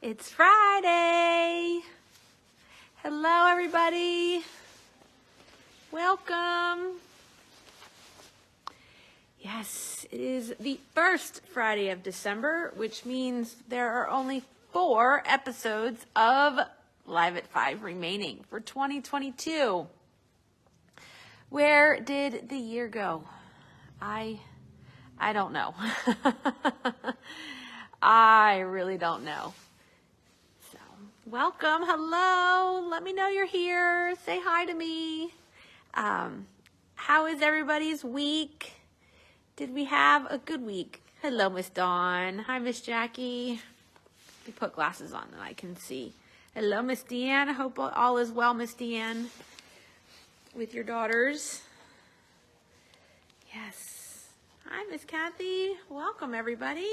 It's Friday. Hello, everybody. Welcome. Yes, it is the first Friday of December, which means there are only 4 episodes of Live at 5 remaining for 2022. Where did the year go? I don't know. I really don't know. So, welcome. Hello. Let me know you're here. Say hi to me. How is everybody's week? Did we have a good week? Hello, Miss Dawn. Hi, Miss Jackie. Let me put glasses on that I can see. Hello, Miss Deanne. I hope all is well, Miss Deanne, with your daughters. Yes. Hi, Miss Kathy. Welcome, everybody.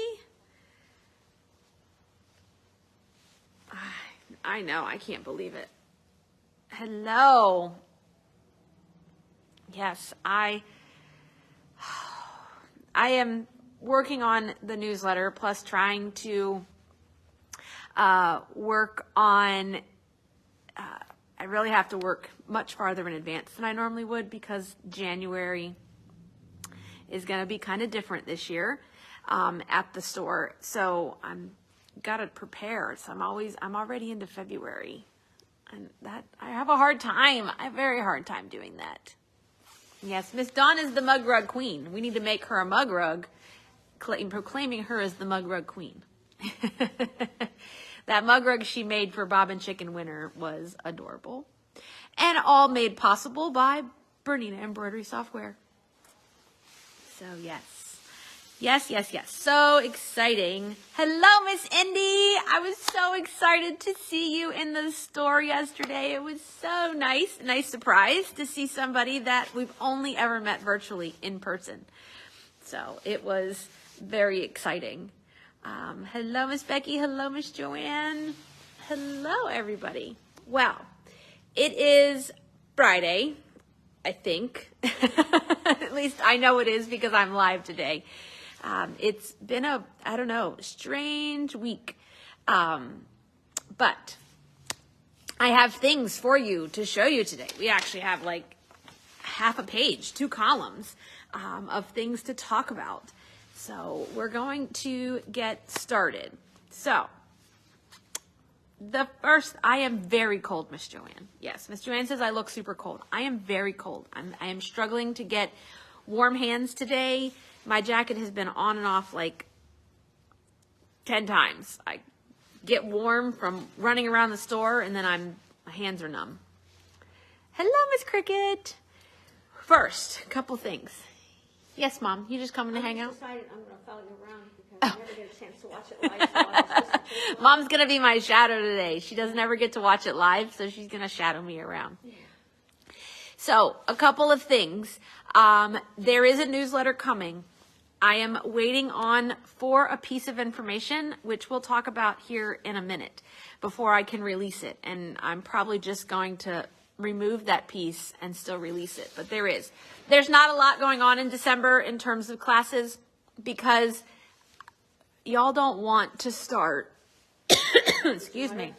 I know. I can't believe it. Hello. Yes, I am working on the newsletter, plus trying to work on, I really have to work much farther in advance than I normally would because January is going to be kind of different this year at the store. So I'm got to prepare. So I'm already into February, and that I have a hard time. I have a very hard time doing that. Yes, Miss Dawn is the mug rug queen. We need to make her a mug rug, proclaiming her as the mug rug queen. That mug rug she made for Bob and Chicken Winter was adorable, and all made possible by Bernina Embroidery software. So yes. So exciting. Hello, Miss Indy. I was so excited to see you in the store yesterday. It was so nice. Nice surprise to see somebody that we've only ever met virtually in person. So it was very exciting. Hello, Miss Becky. Hello, Miss Joanne. Hello, everybody. Well, it is Friday, I think. At least I know it is because I'm live today. It's been strange week. But I have things for you to show you today. We actually have like half a page, 2 columns of things to talk about. So we're going to get started. So the first, I am very cold, Miss Joanne. Yes, Miss Joanne says I look super cold. I am very cold. I am struggling to get warm hands today. My jacket has been on and off like 10 times. I get warm from running around the store, and then my hands are numb. Hello, Miss Cricket. First, a couple things. Yes, Mom, you just coming to hang out? I'm decided I'm going to follow you around because I never get a chance to watch it live. So I was just Mom's going to be my shadow today. She doesn't ever get to watch it live, so she's going to shadow me around. Yeah. So, a couple of things. There is a newsletter coming. I am waiting for a piece of information, which we'll talk about here in a minute, before I can release it. And I'm probably just going to remove that piece and still release it. But there's not a lot going on in December in terms of classes because y'all don't want to start, excuse me.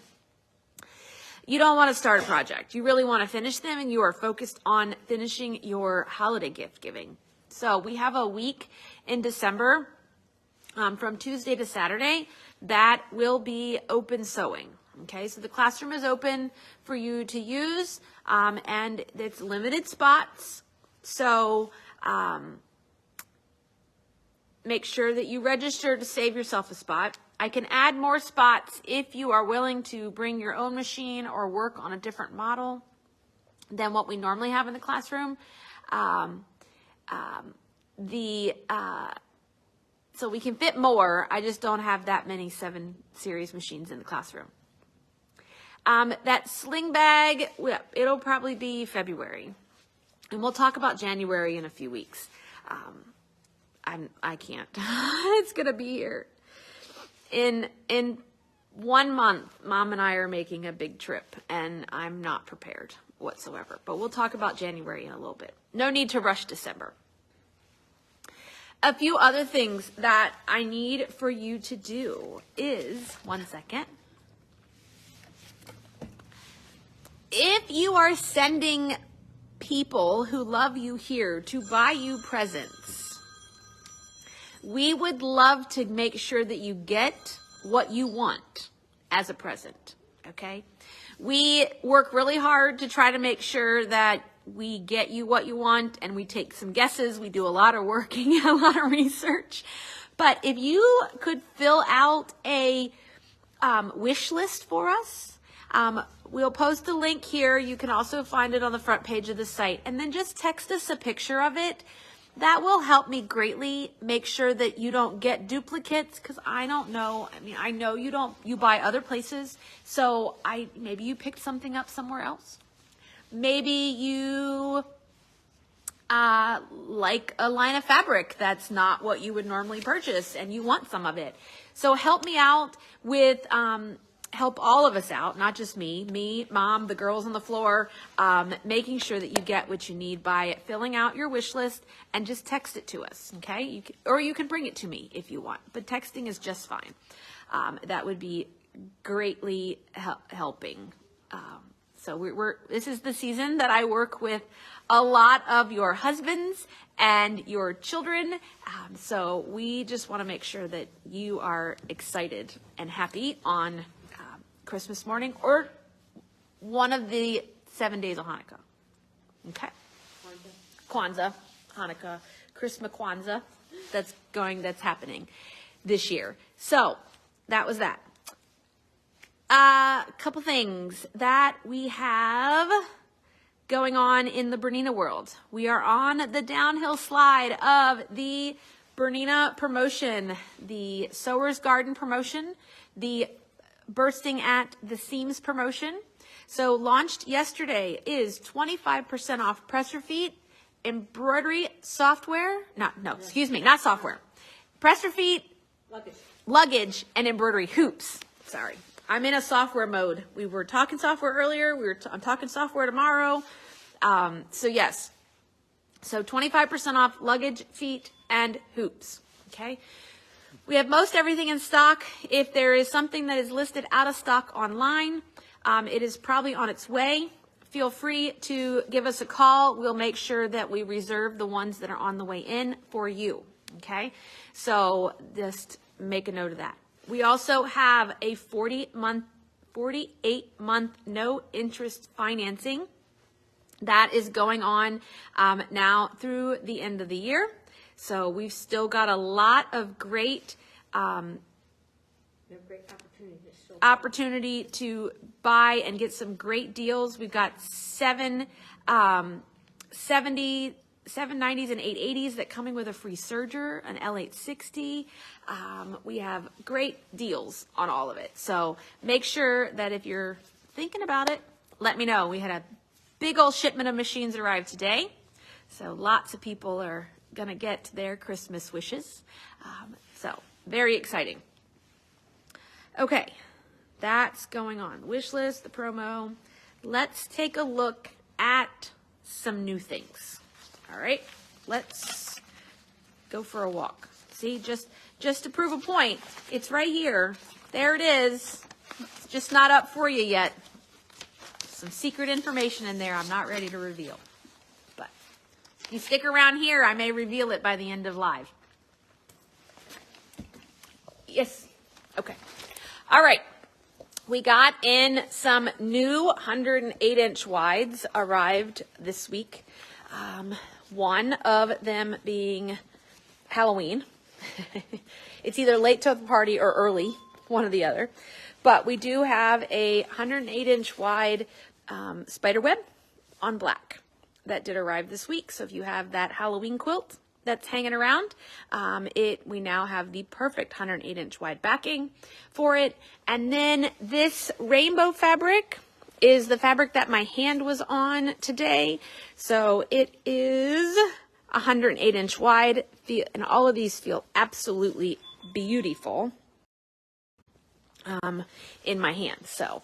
You don't want to start a project. You really want to finish them, and you are focused on finishing your holiday gift giving. So we have a week in December from Tuesday to Saturday that will be open sewing. Okay, so the classroom is open for you to use, and it's limited spots. So make sure that you register to save yourself a spot. I can add more spots if you are willing to bring your own machine or work on a different model than what we normally have in the classroom. So we can fit more. I just don't have that many 7 series machines in the classroom. That sling bag, it'll probably be February. And we'll talk about January in a few weeks. I can't. It's going to be here. In 1 month, Mom and I are making a big trip, and I'm not prepared whatsoever. But we'll talk about January in a little bit. No need to rush December. A few other things that I need for you to do is, one second. if you are sending people who love you here to buy you presents, we would love to make sure that you get what you want as a present, okay? We work really hard to try to make sure that we get you what you want, and we take some guesses. We do a lot of working, a lot of research. But if you could fill out a wish list for us, we'll post the link here. You can also find it on the front page of the site. And then just text us a picture of it. That will help me greatly make sure that you don't get duplicates, because I don't know. I mean, I know you buy other places. So maybe you picked something up somewhere else. Maybe you like a line of fabric that's not what you would normally purchase and you want some of it. So help me out with, help all of us out, not just me, mom, the girls on the floor, making sure that you get what you need by filling out your wish list and just text it to us, okay? Or you can bring it to me if you want, but texting is just fine. That would be greatly helping. So this is the season that I work with a lot of your husbands and your children. So we just want to make sure that you are excited and happy on Christmas morning or one of the 7 days of Hanukkah. Okay. Kwanzaa, Hanukkah, Christmas Kwanzaa. That's happening this year. So that was that. A couple things that we have going on in the Bernina world. We are on the downhill slide of the Bernina promotion, the Sewer's Garden promotion, the Bursting at the Seams promotion. So launched yesterday is 25% off press your feet, embroidery software, not software, press your feet, luggage, and embroidery hoops. Sorry. I'm in a software mode. We were talking software earlier. I'm talking software tomorrow. So yes. So 25% off luggage, feet, and hoops. Okay. We have most everything in stock. If there is something that is listed out of stock online, it is probably on its way. Feel free to give us a call. We'll make sure that we reserve the ones that are on the way in for you. Okay. So just make a note of that. We also have a 48-month no interest financing that is going on now through the end of the year. So we've still got a lot of great opportunity to buy and get some great deals. We've got 790s and 880s that coming with a free serger, an L860. We have great deals on all of it. So make sure that if you're thinking about it, let me know. We had a big old shipment of machines arrive today. So lots of people are going to get their Christmas wishes. So very exciting. Okay, that's going on. Wish list, the promo. Let's take a look at some new things. All right, let's go for a walk. See, just to prove a point, it's right here. There it is. It's just not up for you yet. Some secret information in there I'm not ready to reveal. But if you stick around here, I may reveal it by the end of live. Yes. Okay. All right. We got in some new 108-inch wides arrived this week. One of them being Halloween. It's either late to the party or early, one or the other. But we do have a 108-inch wide spiderweb on black that did arrive this week. So if you have that Halloween quilt that's hanging around, we now have the perfect 108-inch wide backing for it. And then this rainbow fabric is the fabric that my hand was on today. So it is 108-inch wide, and all of these feel absolutely beautiful in my hand. So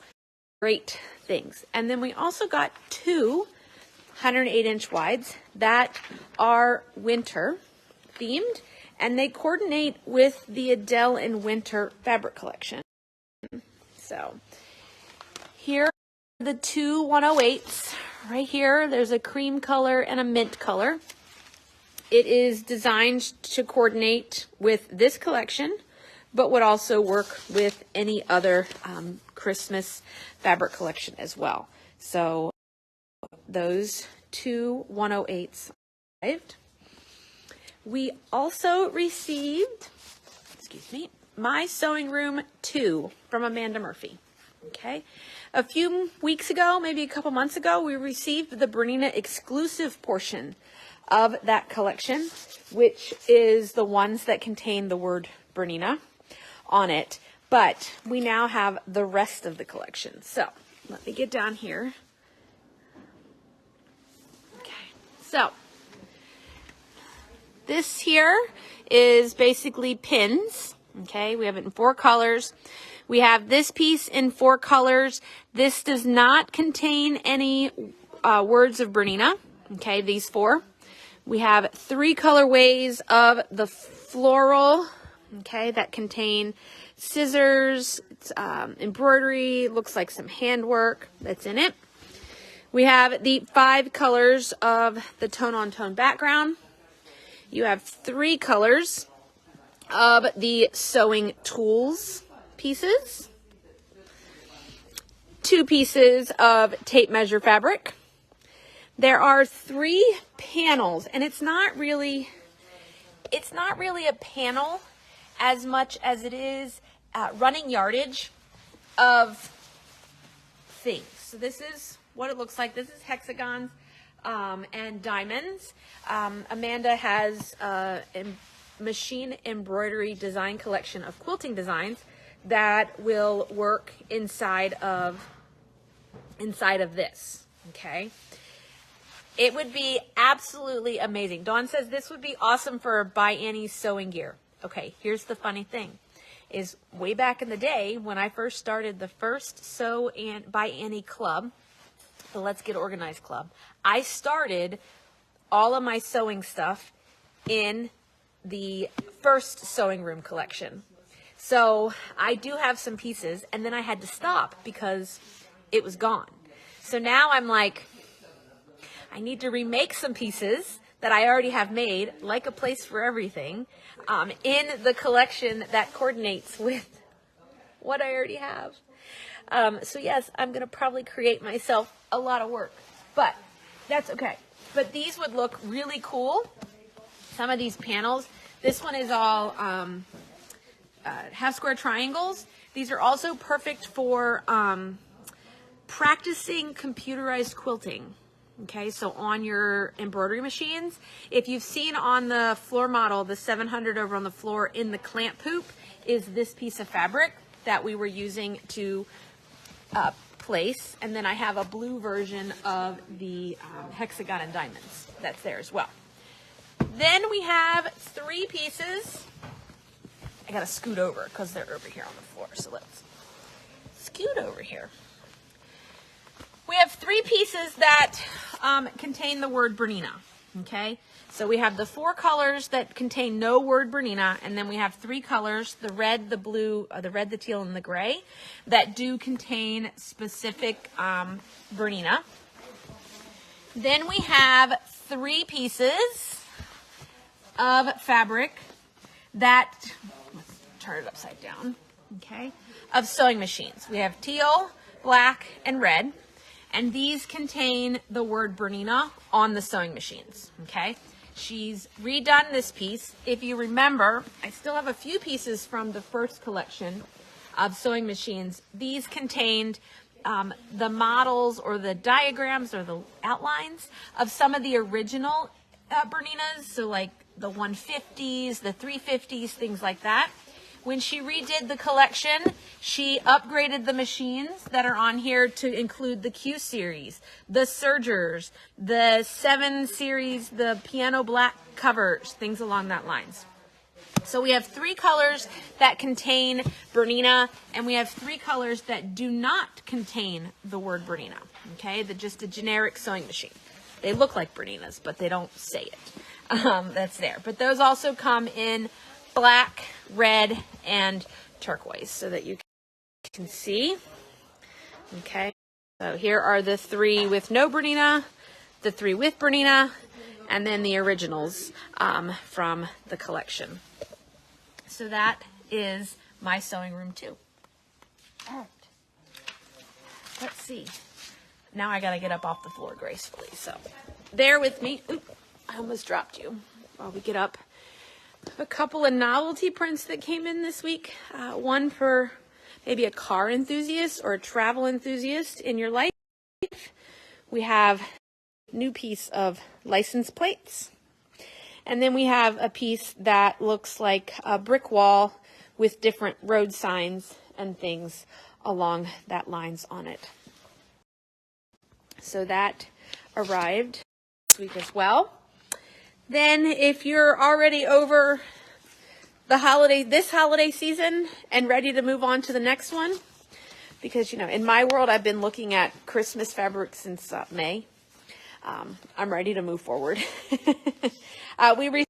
great things. And then we also got two 108-inch wides that are winter themed, and they coordinate with the Adel in Winter fabric collection. So here the two 108s right here. There's a cream color and a mint color. It is designed to coordinate with this collection, but would also work with any other Christmas fabric collection as well. So those two 108s arrived. We also received, excuse me, My Sewing Room 2 from Amanda Murphy. Okay. A few weeks ago, maybe a couple months ago, we received the Bernina exclusive portion of that collection, which is the ones that contain the word Bernina on it. But we now have the rest of the collection. So let me get down here. Okay. So this here is basically pins. Okay. We have it in 4 colors. We have this piece in 4 colors. This does not contain any words of Bernina. Okay, these 4. We have 3 colorways of the floral, okay, that contain scissors, embroidery, looks like some handwork that's in it. We have the 5 colors of the tone-on-tone background. You have 3 colors of the sewing tools pieces, 2 pieces of tape measure fabric. There are 3 panels, and it's not really a panel as much as it is running yardage of things. So this is what it looks like. This is hexagons and diamonds. Amanda has a machine embroidery design collection of quilting designs that will work inside of this. Okay. It would be absolutely amazing. Dawn says this would be awesome for By Annie's sewing gear. Okay, here's the funny thing, is way back in the day when I first started the first Sew and By Annie club, the Let's Get Organized club, I started all of my sewing stuff in the first sewing room collection. So I do have some pieces, and then I had to stop because it was gone. So now I'm like, I need to remake some pieces that I already have made, like a place for everything, in the collection that coordinates with what I already have. So yes, I'm going to probably create myself a lot of work, but that's okay. But these would look really cool. Some of these panels, this one is all half square triangles. These are also perfect for practicing computerized quilting. Okay, so on your embroidery machines, if you've seen on the floor model, the 700 over on the floor in the clamp hoop is this piece of fabric that we were using to place. And then I have a blue version of the hexagon and diamonds that's there as well. Then we have 3 pieces. I gotta scoot over because they're over here on the floor. So let's scoot over here. We have 3 pieces that contain the word Bernina. Okay, so we have the 4 colors that contain no word Bernina, and then we have 3 colors: the red, the blue, the red, the teal, and the gray, that do contain specific Bernina. Then we have 3 pieces of fabric that, let's turn it upside down, okay, of sewing machines. We have teal, black, and red, and these contain the word Bernina on the sewing machines, okay? She's redone this piece. If you remember, I still have a few pieces from the first collection of sewing machines. These contained the models or the diagrams or the outlines of some of the original Berninas, so like the 150s, the 350s, things like that. When she redid the collection, she upgraded the machines that are on here to include the Q series, the sergers, the 7 series, the piano black covers, things along that lines. So we have 3 colors that contain Bernina, and we have 3 colors that do not contain the word Bernina, okay? Just a generic sewing machine. They look like Berninas, but they don't say it. That's there. But those also come in black, red, and turquoise so that you can see. Okay. So here are the 3 with no Bernina, the 3 with Bernina, and then the originals from the collection. So that is my sewing room too. All right. Let's see. Now I gotta get up off the floor gracefully. So bear with me. Oop, I almost dropped you while we get up. A couple of novelty prints that came in this week. One for maybe a car enthusiast or a travel enthusiast in your life. We have a new piece of license plates. And then we have a piece that looks like a brick wall with different road signs and things along that lines on it. So that arrived this week as well. Then if you're already over this holiday season and ready to move on to the next one, because, you know, in my world, I've been looking at Christmas fabric since May. I'm ready to move forward. We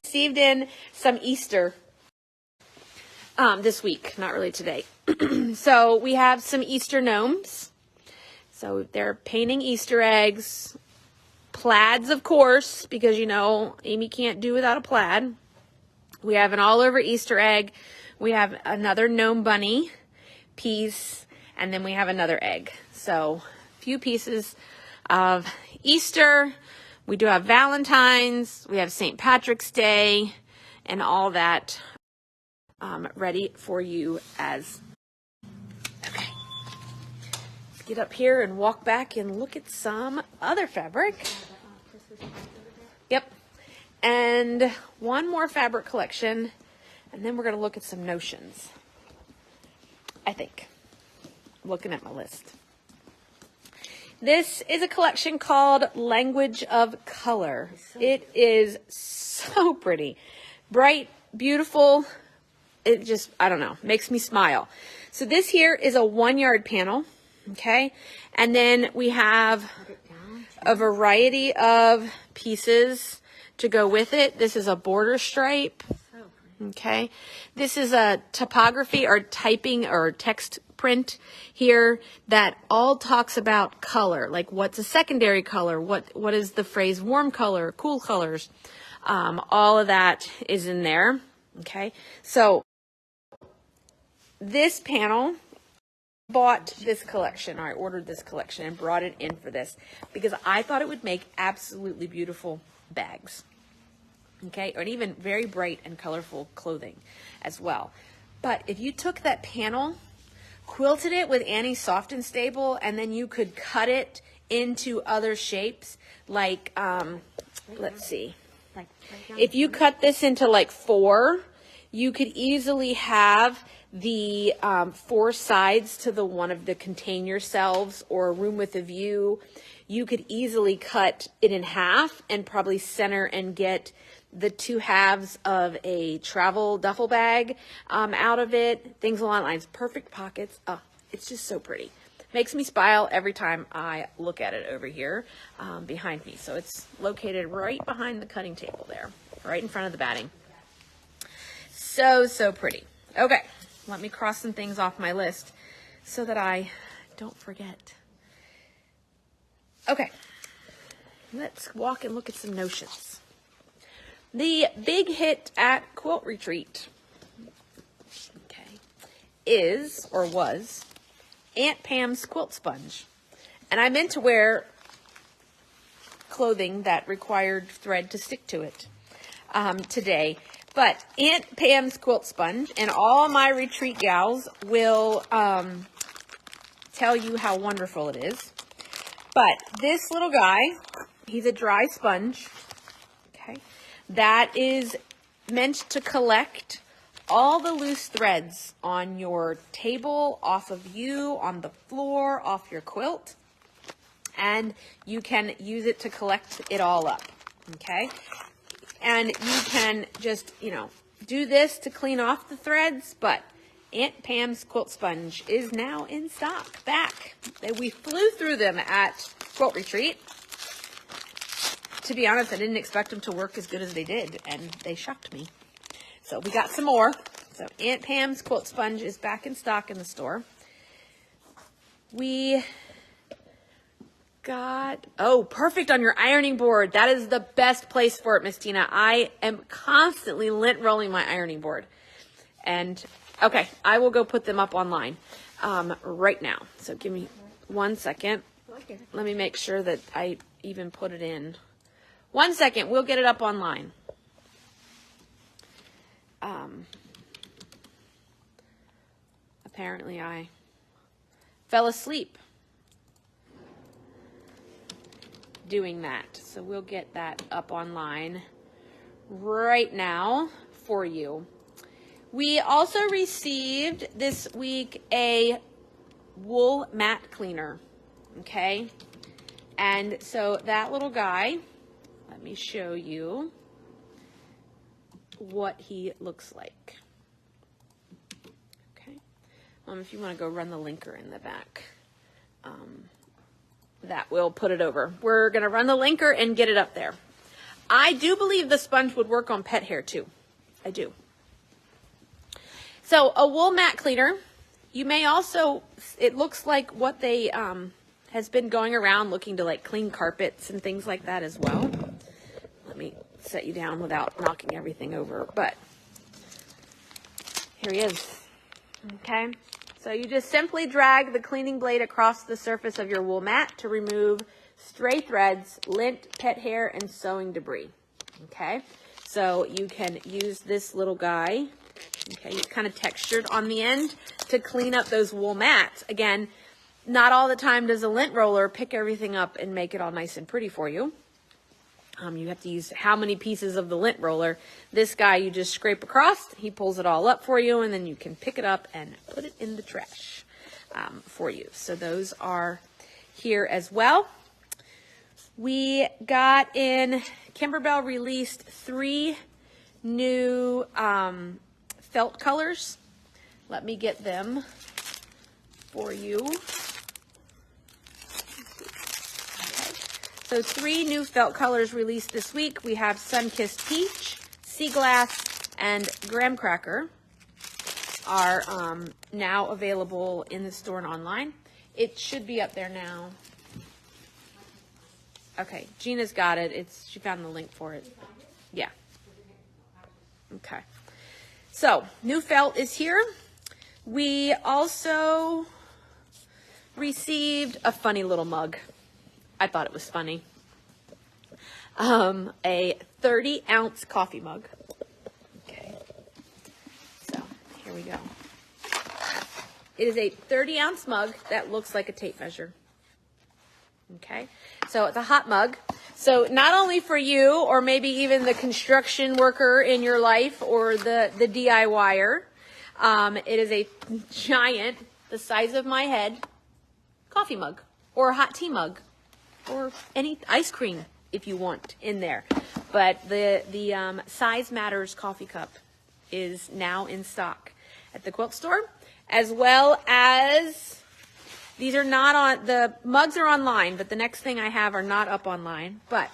received in some Easter this week, not really today. So we have some Easter gnomes. So they're painting Easter eggs, plaids, of course, because, you know, Amy can't do without a plaid. We have an all over Easter egg. We have another gnome bunny piece, and then we have another egg. So a few pieces of Easter. We do have Valentine's. We have St. Patrick's Day and all that ready for you as. Okay. Get up here and walk back and look at some other fabric. Yep. And one more fabric collection, and then we're going to look at some notions. I think. I'm looking at my list. This is a collection called Language of Color. It is so pretty. Bright, beautiful. It just, I don't know, makes me smile. So this here is a 1-yard panel. Okay, and then we have a variety of pieces to go with it. This is a border stripe. Okay, this is a typography or typing or text print here that all talks about color, like what's a secondary color, what is the phrase warm color, cool colors. All of that is in there. Okay, so this panel, bought this collection, or I ordered this collection and brought it in for this because I thought it would make absolutely beautiful bags. Okay, or even very bright and colorful clothing as well. But if you took that panel, quilted it with Annie's Soft and Stable, and then you could cut it into other shapes, like, let's see. If you cut this into like 4, you could easily have the 4 sides to the one of the contain yourselves or a room with a view. You could easily cut it in half and probably center and get the 2 halves of a travel duffel bag out of it. Things along the lines. Perfect pockets. Oh, it's just so pretty. Makes me smile every time I look at it over here behind me. So it's located right behind the cutting table there, right in front of the batting. So, so pretty. Okay, let me cross some things off my list so that I don't forget. Okay, let's walk and look at some notions. The big hit at Quilt Retreat, okay, is, or was, Aunt Pam's quilt sponge. And I meant to wear clothing that required thread to stick to it today. But Aunt Pam's quilt sponge, and all my retreat gals will tell you how wonderful it is. But this little guy, he's a dry sponge, okay, that is meant to collect all the loose threads on your table, off of you, on the floor, off your quilt. And you can use it to collect it all up, okay? And you can just, you know, do this to clean off the threads, but Aunt Pam's quilt sponge is now in stock, back. We flew through them at Quilt Retreat. To be honest, I didn't expect them to work as good as they did, and they shocked me. So we got some more. So Aunt Pam's quilt sponge is back in stock in the store. We got, oh, perfect on your ironing board. That is the best place for it, Miss Tina. I am constantly lint rolling my ironing board. And okay, I will go put them up online right now. So give me 1 second. Let me make sure that I even put it in. 1 second, we'll get it up online. Apparently I fell asleep doing that. So we'll get that up online right now for you. We also received this week a wool mat cleaner, okay? And so that little guy, let me show you what he looks like. Okay. If you want to go run the linker in the back, that will put it over. We're going to run the linker and get it up there. I do believe the sponge would work on pet hair too. I do. So a wool mat cleaner. You may also, it looks like what they has been going around looking to like clean carpets and things like that as well. Let me set you down without knocking everything over, but here he is. Okay, so you just simply drag the cleaning blade across the surface of your wool mat to remove stray threads, lint, pet hair, and sewing debris. Okay, so you can use this little guy. Okay, it's kind of textured on the end to clean up those wool mats. Again, not all the time does a lint roller pick everything up and make it all nice and pretty for you. You have to use how many pieces of the lint roller. This guy you just scrape across, he pulls it all up for you, and then you can pick it up and put it in the trash for you. So those are here as well. We got in, Kimberbell released 3 new felt colors. Let me get them for you. Okay. So 3 new felt colors released this week. We have Sun-Kissed Peach, Sea Glass, and Graham Cracker are now available in the store and online. It should be up there now. Okay, Gina's got it. She found the link for it. Yeah. Okay. So, new felt is here. We also received a funny little mug. I thought it was funny. A 30-ounce coffee mug. Okay. So, here we go. It is a 30-ounce mug that looks like a tape measure. Okay. So, it's a hot mug. So not only for you or maybe even the construction worker in your life or the DIYer, it is a giant, the size of my head, coffee mug or a hot tea mug or any ice cream if you want in there. But the Size Matters coffee cup is now in stock at the quilt store, as well as these are not on, the mugs are online, but the next thing I have are not up online. But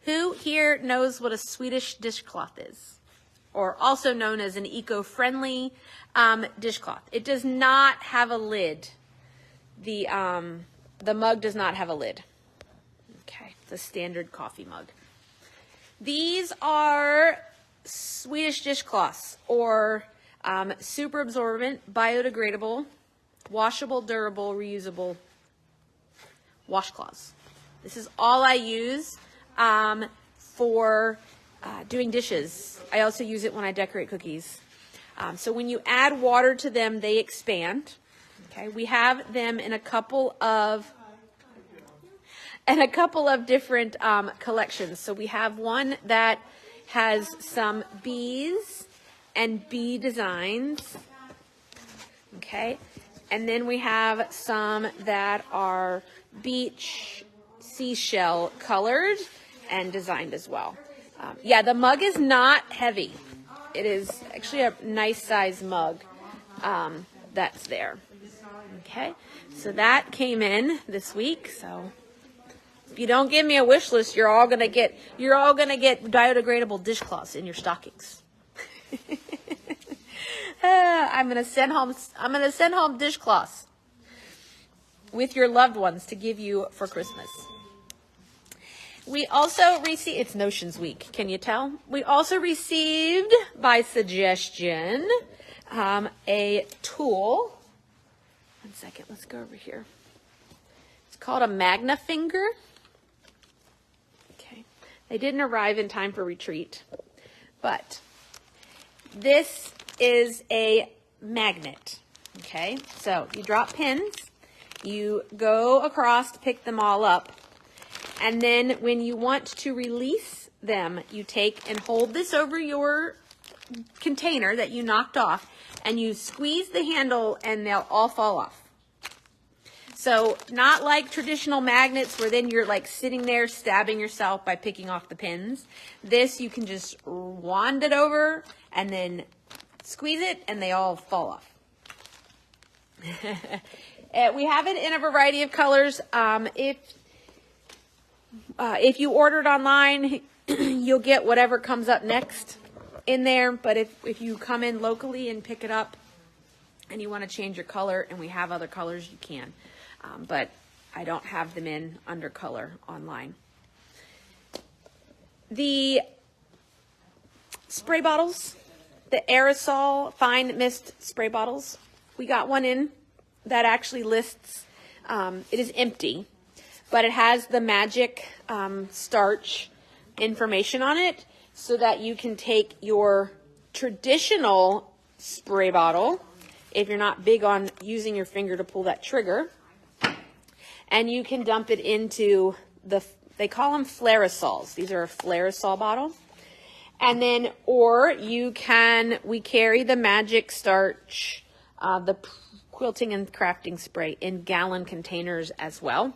who here knows what a Swedish dishcloth is? Or also known as an eco-friendly dishcloth. It does not have a lid. The mug does not have a lid. Okay, it's a standard coffee mug. These are Swedish dishcloths, or super absorbent, biodegradable, washable, durable, reusable washcloths. This is all I use for doing dishes. I also use it when I decorate cookies. So when you add water to them, they expand. Okay, we have them in a couple of different collections. So we have one that has some bees and bee designs. Okay. And then we have some that are beach seashell colored and designed as well. Yeah, the mug is not heavy. It is actually a nice size mug that's there. Okay, so that came in this week. So if you don't give me a wish list, you're all gonna get biodegradable dishcloths in your stockings. I'm gonna send home dishcloths. with your loved ones to give you for Christmas. We also received, it's Notions Week, can you tell? We also received, by suggestion, a tool. One second, let's go over here. It's called a Magna Finger. Okay, they didn't arrive in time for retreat, but this is a magnet. Okay, so you drop pins, you go across to pick them all up, and then when you want to release them, you take and hold this over your container that you knocked off, and you squeeze the handle and they'll all fall off. So not like traditional magnets where then you're like sitting there stabbing yourself by picking off the pins. This, you can just wand it over and then squeeze it and they all fall off. We have it in a variety of colors. If you order it online, you'll get whatever comes up next in there. But if you come in locally and pick it up and you want to change your color, and we have other colors, you can. But I don't have them in under color online. The spray bottles, the aerosol fine mist spray bottles, we got one in that actually lists, it is empty, but it has the magic starch information on it so that you can take your traditional spray bottle, if you're not big on using your finger to pull that trigger, and you can dump it into they call them Flairasols. These are a Flairisol bottle. And then, or we carry the magic starch, the quilting and crafting spray in gallon containers as well.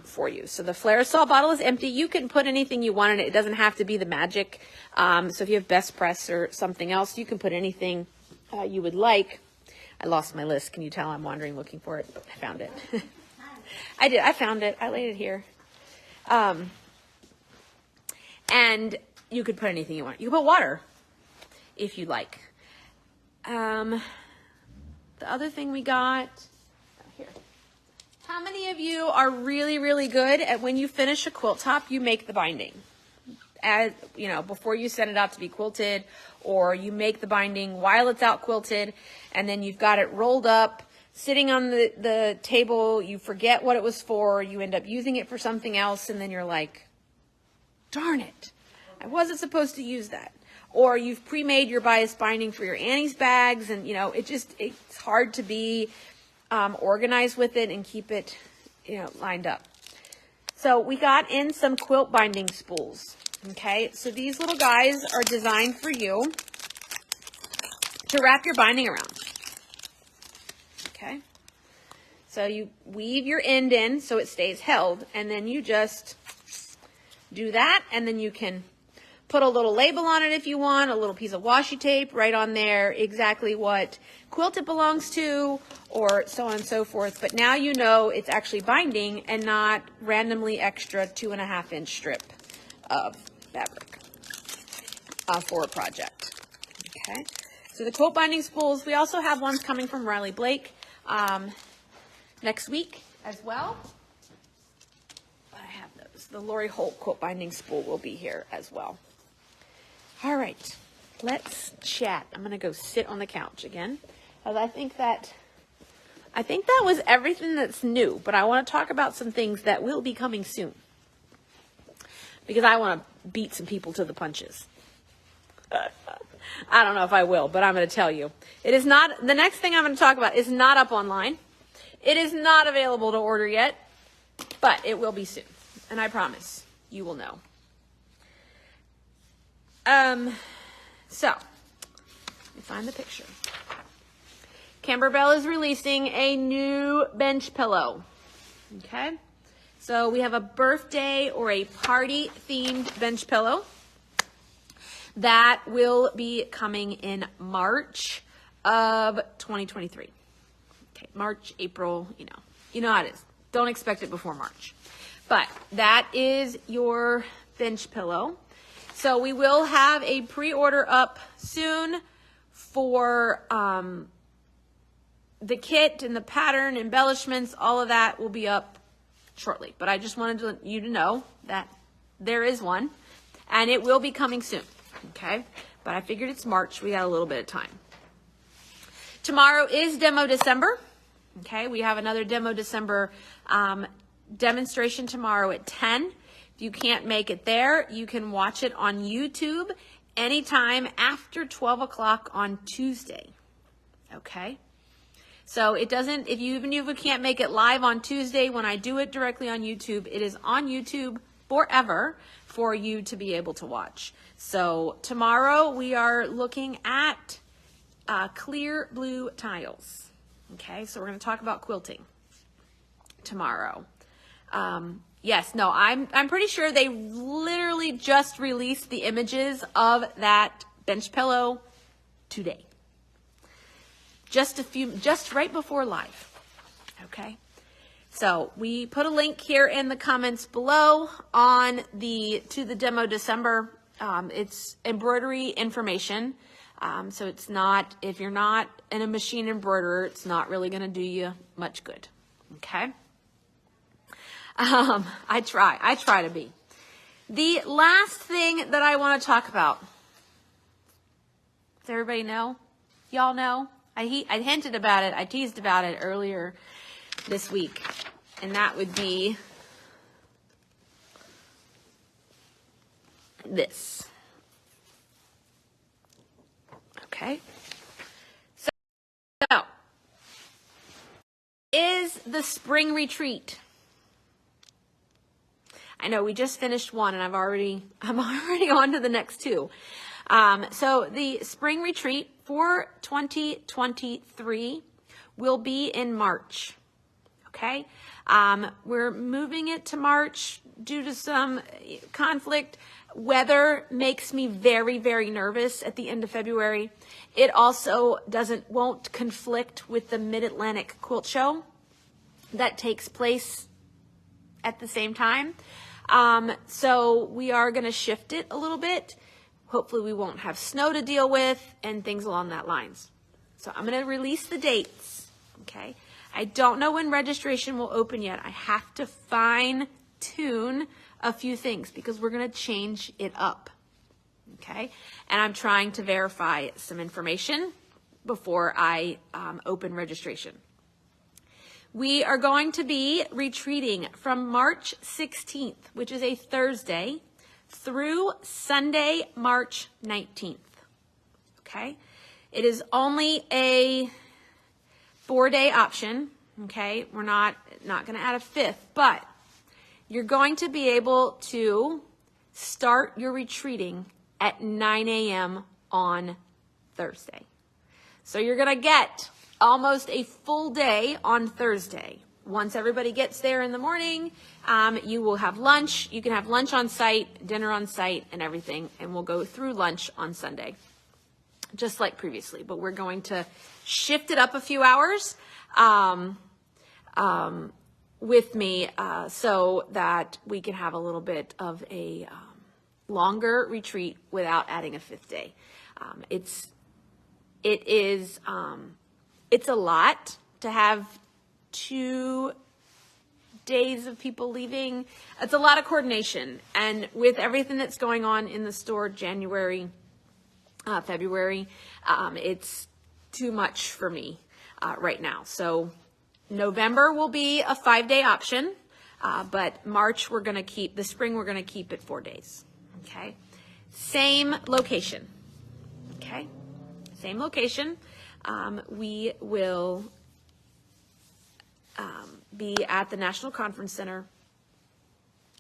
For you. So the Flairosol bottle is empty. You can put anything you want in it. It doesn't have to be the magic. So if you have Best Press or something else, you can put anything you would like. I lost my list. Can you tell I'm wandering looking for it? I found it. I did. I found it. I laid it here. And you could put anything you want. You can put water if you like. The other thing we got here. How many of you are really, really good at when you finish a quilt top, you make the binding? As you know, before you send it out to be quilted, or you make the binding while it's out quilted, and then you've got it rolled up, sitting on the table, you forget what it was for, you end up using it for something else, and then you're like, darn it, I wasn't supposed to use that. Or you've pre-made your bias binding for your Annie's bags, and you know, it's hard to be organized with it and keep it, lined up. So we got in some quilt binding spools. Okay, so these little guys are designed for you to wrap your binding around. Okay, so you weave your end in so it stays held, and then you just do that, and then you can put a little label on it if you want, a little piece of washi tape right on there, exactly what quilt it belongs to, or so on and so forth. But now you know it's actually binding and not randomly extra 2.5-inch strip of fabric for a project. Okay, so the quilt binding spools, we also have ones coming from Riley Blake next week as well. I have those. The Lori Holt quilt binding spool will be here as well. All right, let's chat. I'm going to go sit on the couch again, because I think that was everything that's new, but I want to talk about some things that will be coming soon, because I want to beat some people to the punches. I don't know if I will, but I'm going to tell you. It is not, the next thing I'm going to talk about is not up online. It is not available to order yet, but it will be soon, and I promise you will know. So, let me find the picture. Kimberbell is releasing a new bench pillow. Okay, so we have a birthday or a party themed bench pillow that will be coming in March of 2023. Okay, March, April, you know how it is. Don't expect it before March. But that is your bench pillow. So we will have a pre-order up soon for the kit and the pattern, embellishments, all of that will be up shortly. But I just wanted you to know that there is one, and it will be coming soon, okay? But I figured it's March. We got a little bit of time. Tomorrow is Demo December, okay? We have another Demo December demonstration tomorrow at 10. If you can't make it there, you can watch it on YouTube anytime after 12 o'clock on Tuesday, okay? So it doesn't, even if you can't make it live on Tuesday, when I do it directly on YouTube, it is on YouTube forever for you to be able to watch. So tomorrow we are looking at clear blue tiles. Okay, so we're going to talk about quilting tomorrow. Yes, no, I'm pretty sure they literally just released the images of that bench pillow today. Just right before live. Okay. So we put a link here in the comments below to the Demo December. It's embroidery information. So it's not, if you're not in a machine embroiderer, it's not really going to do you much good. Okay. I try to be. The last thing that I want to talk about. Does everybody know? Y'all know? I hinted about it. I teased about it earlier this week. And that would be this. Okay. So is the spring retreat. I know we just finished one and I'm already on to the next two. So the spring retreat for 2023 will be in March. Okay. We're moving it to March due to some conflict. Weather makes me very, very nervous at the end of February. It also won't conflict with the Mid-Atlantic Quilt Show that takes place at the same time. So we are going to shift it a little bit. Hopefully we won't have snow to deal with and things along that lines. So I'm going to release the dates. Okay. I don't know when registration will open yet. I have to fine tune a few things because we're going to change it up. Okay. And I'm trying to verify some information before I open registration. We are going to be retreating from March 16th, which is a Thursday, through Sunday, March 19th. Okay. It is only a 4-day option. Okay. We're not going to add a 5th, but you're going to be able to start your retreating at 9 a.m. on Thursday. So you're going to get almost a full day on Thursday. Once everybody gets there in the morning, you will have lunch. You can have lunch on site, dinner on site, and everything, and we'll go through lunch on Sunday, just like previously. But we're going to shift it up a few hours with me so that we can have a little bit of a longer retreat without adding a 5th day. It's a lot to have 2 days of people leaving. It's a lot of coordination. And with everything that's going on in the store, January, February, it's too much for me right now. So November will be a 5-day option, but March we're going to keep, the spring we're going to keep it 4 days. Okay. Same location. Okay. Same location. We will be at the National Conference Center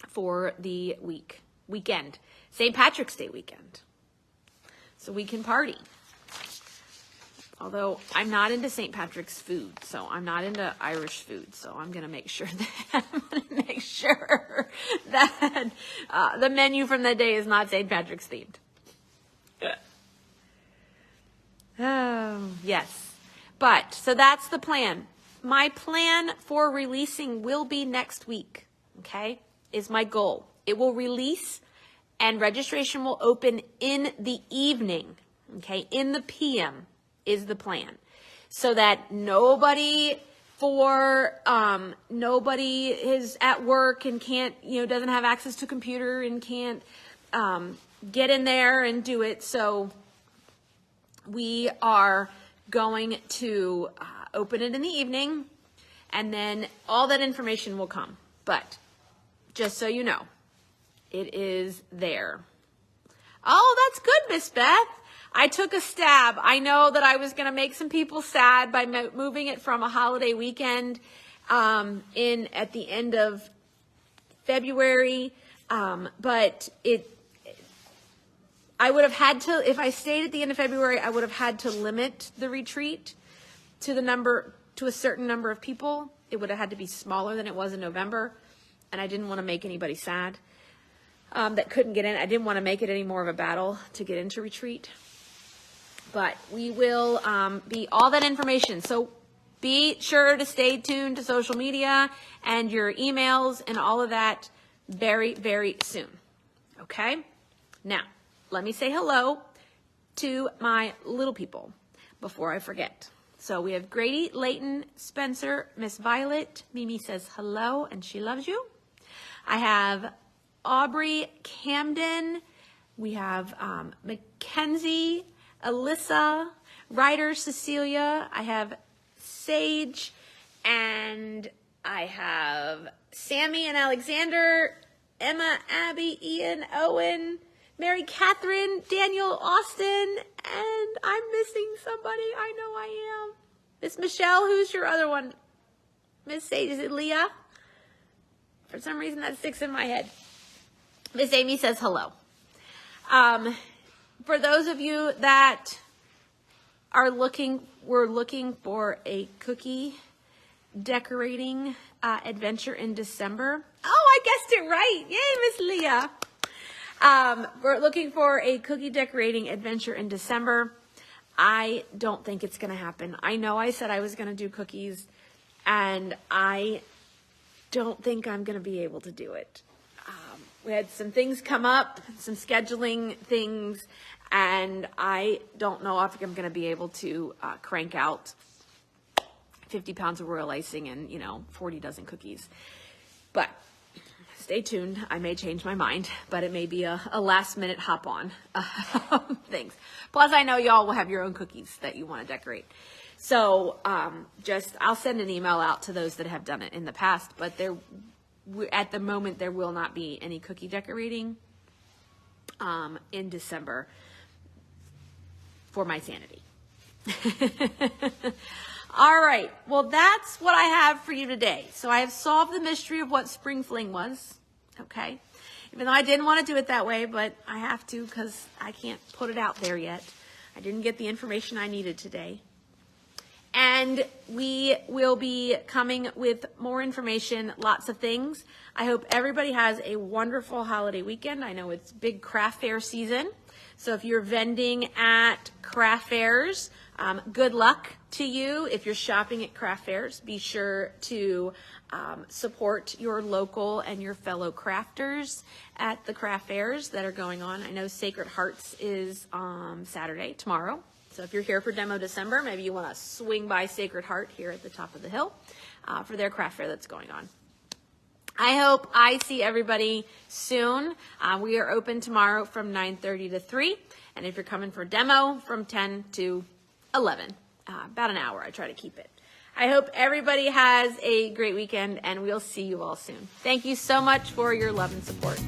for the weekend, St. Patrick's Day weekend. So we can party. Although I'm not into St. Patrick's food, so I'm not into Irish food, so I'm going to make sure that the menu from that day is not St. Patrick's themed. Oh, yes. But, so that's the plan. My plan for releasing will be next week, okay, is my goal. It will release and registration will open in the evening, okay, in the PM is the plan. so that nobody is at work and can't, doesn't have access to a computer and can't get in there and do it. So we are going to open it in the evening, and then all that information will come. But just so you know, it is there. Oh, that's good, Miss Beth. I took a stab. I know that I was going to make some people sad by moving it from a holiday weekend at the end of February, but I would have had to, if I stayed at the end of February, I would have had to limit the retreat to a certain number of people. It would have had to be smaller than it was in November, and I didn't want to make anybody sad that couldn't get in. I didn't want to make it any more of a battle to get into retreat. But we will be all that information. So be sure to stay tuned to social media and your emails and all of that very, very soon. Okay? Now, let me say hello to my little people before I forget. So we have Grady, Layton, Spencer, Miss Violet. Mimi says hello and she loves you. I have Aubrey, Camden. We have Mackenzie, Alyssa, Ryder, Cecilia. I have Sage, and I have Sammy and Alexander, Emma, Abby, Ian, Owen, Mary Catherine, Daniel, Austin, and I'm missing somebody. I know I am. Miss Michelle, who's your other one? Miss Sage, is it Leah? For some reason that sticks in my head. Miss Amy says hello. For those of you that are we're looking for a cookie decorating adventure in December. Oh, I guessed it right. Yay, Miss Leah. We're looking for a cookie decorating adventure in December. I don't think it's going to happen. I know I said I was going to do cookies, and I don't think I'm going to be able to do it. We had some things come up, some scheduling things, and I don't know if I'm going to be able to crank out 50 pounds of royal icing and, 40 dozen cookies. But stay tuned. I may change my mind, but it may be a last minute hop on things. Plus, I know y'all will have your own cookies that you want to decorate. So I'll send an email out to those that have done it in the past, but at the moment, there will not be any cookie decorating in December for my sanity. All right. Well, that's what I have for you today. So I have solved the mystery of what Spring Fling was. Okay. Even though I didn't want to do it that way, but I have to because I can't put it out there yet. I didn't get the information I needed today. And we will be coming with more information, lots of things. I hope everybody has a wonderful holiday weekend. I know it's big craft fair season. So if you're vending at craft fairs, good luck to you. If you're shopping at craft fairs, be sure to support your local and your fellow crafters at the craft fairs that are going on. I know Sacred Hearts is Saturday, tomorrow. So if you're here for Demo December, maybe you want to swing by Sacred Heart here at the top of the hill for their craft fair that's going on. I hope I see everybody soon. We are open tomorrow from 9:30 to 3. And if you're coming for demo, from 10 to 11. About an hour, I try to keep it. I hope everybody has a great weekend, and we'll see you all soon. Thank you so much for your love and support.